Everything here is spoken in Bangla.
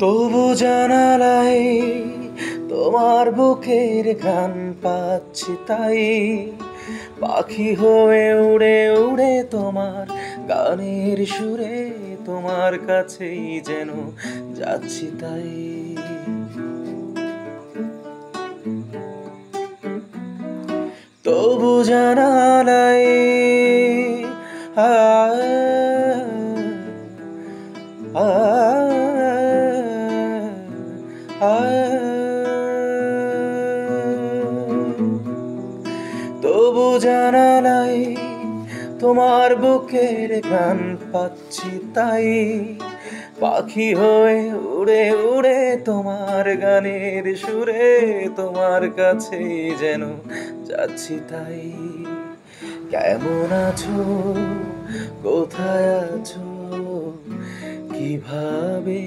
তবু জানালাই তোমার বুকের গান পাচ্ছি তাই, পাখি হয়ে উড়ে উড়ে তোমার গানের সুরে তোমার কাছেই যেন যাচ্ছি তাই। তবু জানালাই আ আ আ তবু জানালাই তোমার বুকের গান পাচ্ছি তাই, পাখি হয়ে উড়ে উড়ে তোমার গানের সুরে তোমার কাছে যেন যাচ্ছি তাই। কেমন আছো, কোথায় আছো, কিভাবে